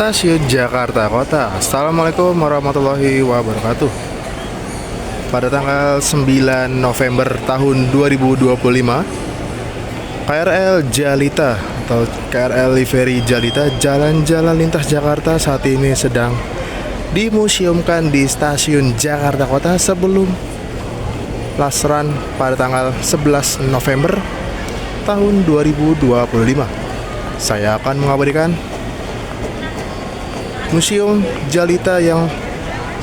Stasiun Jakarta Kota. Assalamualaikum warahmatullahi wabarakatuh. Pada tanggal 9 November tahun 2025, KRL Jalita atau KRL Livery Jalita jalan-jalan lintas Jakarta saat ini sedang dimuseumkan di Stasiun Jakarta Kota sebelum last run pada tanggal 11 November tahun 2025. Saya akan mengabadikan Museum Jalita yang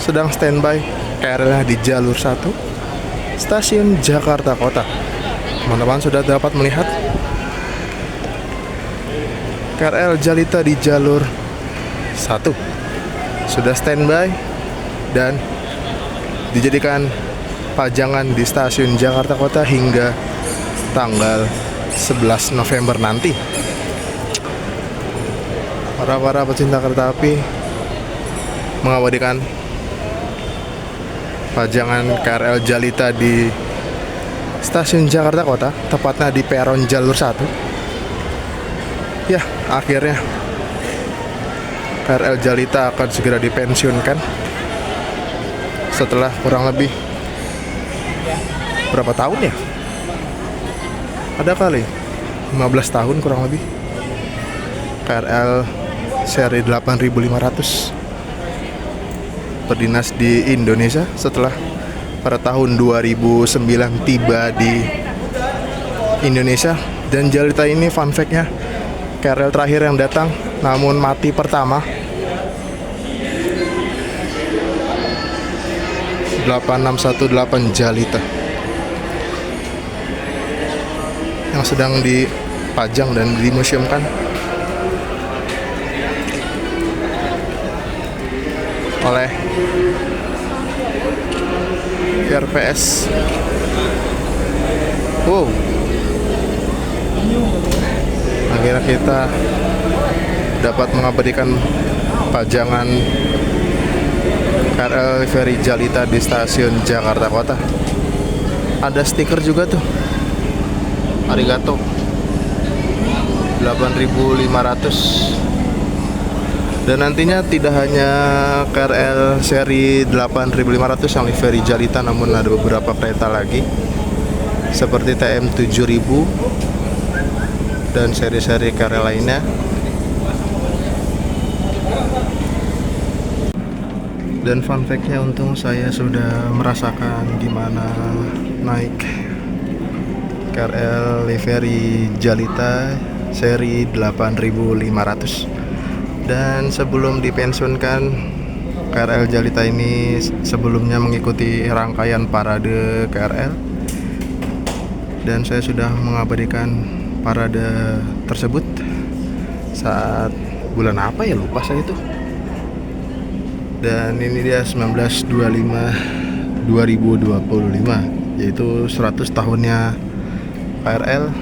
sedang standby KRL di jalur 1 Stasiun Jakarta Kota. Teman-teman sudah dapat melihat KRL Jalita di jalur 1 sudah standby dan dijadikan pajangan di Stasiun Jakarta Kota hingga tanggal 11 November nanti. Para pecinta kereta api mengabadikan pajangan KRL Jalita di Stasiun Jakarta Kota, tepatnya di peron jalur 1. Ya, akhirnya KRL Jalita akan segera dipensiunkan setelah kurang lebih berapa tahun ya? Ada kali 15 tahun kurang lebih. KRL seri 8500 berdinas di Indonesia setelah pada tahun 2009 tiba di Indonesia. Dan Jalita ini fun fact-nya KRL terakhir yang datang namun mati pertama 8618 Jalita yang sedang dipajang dan dimuseumkan oleh RPS. Wow, akhirnya kita dapat mengabadikan pajangan KRL Livery Jalita di Stasiun Jakarta Kota. Ada stiker juga tuh, arigato 8500. Dan nantinya tidak hanya KRL seri 8500 yang Livery Jalita, namun ada beberapa kereta lagi seperti TM 7000 dan seri-seri KRL lainnya. Dan fun fact-nya, untung saya sudah merasakan gimana naik KRL Livery Jalita seri 8500. Dan sebelum dipensiunkan, KRL Jalita ini sebelumnya mengikuti rangkaian parade KRL, dan saya sudah mengabadikan parade tersebut saat bulan apa ya, lupa saya itu. Dan ini dia 1925-2025, yaitu 100 tahunnya KRL.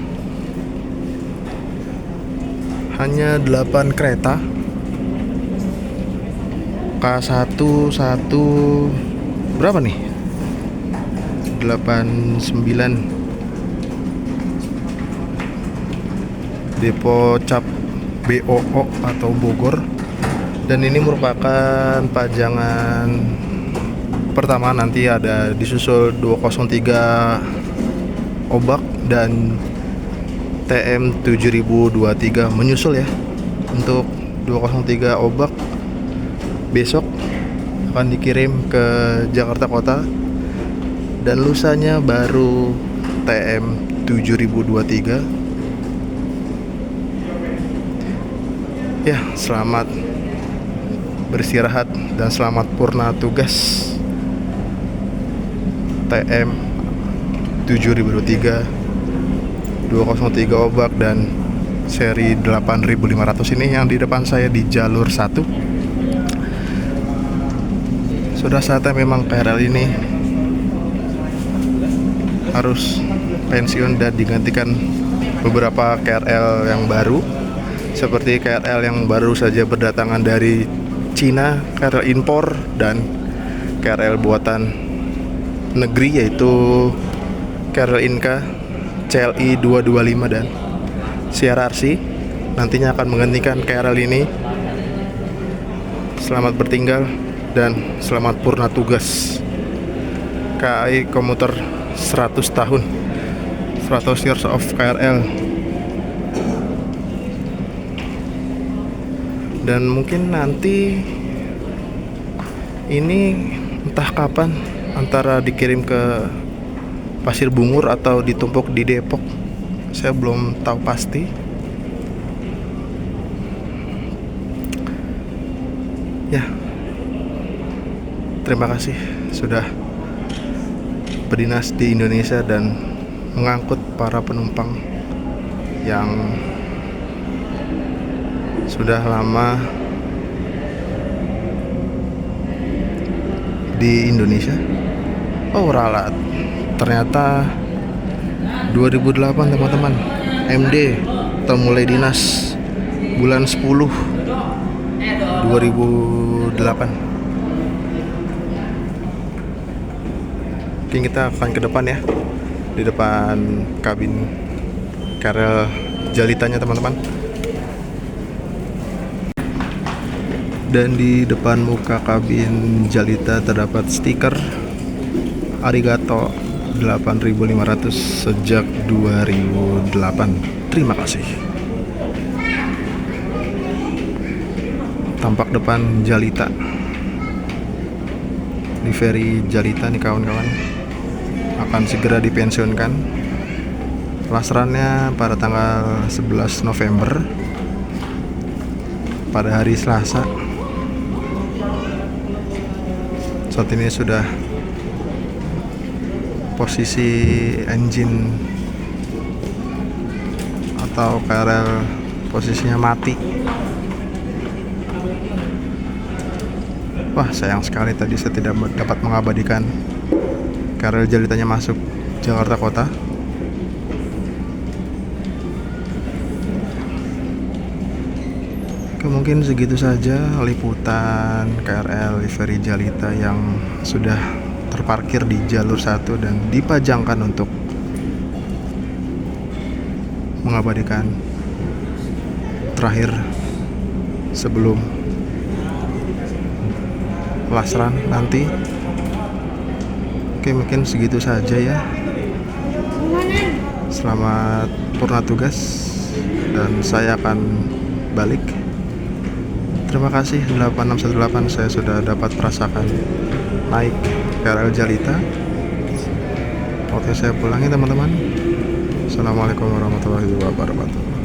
Hanya 8 kereta K1 berapa nih? 89 Depo Cap BOO atau Bogor. Dan ini merupakan pajangan pertama, nanti ada disusul 203 Obak dan TM 7023 menyusul ya. Untuk 203 Obak besok akan dikirim ke Jakarta Kota, dan lusanya baru TM 7023. Ya, selamat beristirahat dan selamat purna tugas TM 7003, 203 Obak dan seri 8500 ini yang di depan saya di jalur 1. Sudah saatnya memang KRL ini harus pensiun dan digantikan beberapa KRL yang baru, seperti KRL yang baru saja berdatangan dari Cina, KRL impor, dan KRL buatan negeri yaitu KRL Inka CLI 225 dan CRRC. Nantinya akan menggantikan KRL ini selamat bertinggal dan selamat purna tugas. KAI Komuter 100 tahun, 100 years of KRL. Dan mungkin nanti ini entah kapan, antara dikirim ke Pasir Bungur atau ditumpuk di Depok, saya belum tahu pasti. Ya, terima kasih sudah berdinas di Indonesia dan mengangkut para penumpang yang sudah lama di Indonesia. Oh, ralat. Ternyata 2008 teman-teman. MD mulai dinas bulan 10 2008. Oke, kita akan ke depan ya. Di depan kabin KRL Jalitanya teman-teman. Dan di depan muka kabin Jalita terdapat stiker Arigato 8.500 sejak 2008. Terima kasih. Tampak depan Jalita di feri Jalita nih kawan-kawan, akan segera dipensiunkan. Lasrannya pada tanggal 11 November pada hari Selasa. Saat ini sudah posisi engine atau KRL posisinya mati. Wah, sayang sekali tadi saya tidak dapat mengabadikan KRL Jalitanya masuk Jakarta Kota. Mungkin segitu saja liputan KRL Feri Jalita yang sudah terparkir di jalur 1 dan dipajangkan untuk mengabadikan terakhir sebelum lasran nanti. Oke, mungkin segitu saja ya. Selamat purna tugas dan saya akan balik. Terima kasih 8618, saya sudah dapat merasakan naik KRL Jalita. Oke, saya pulangi teman-teman. Assalamualaikum warahmatullahi wabarakatuh.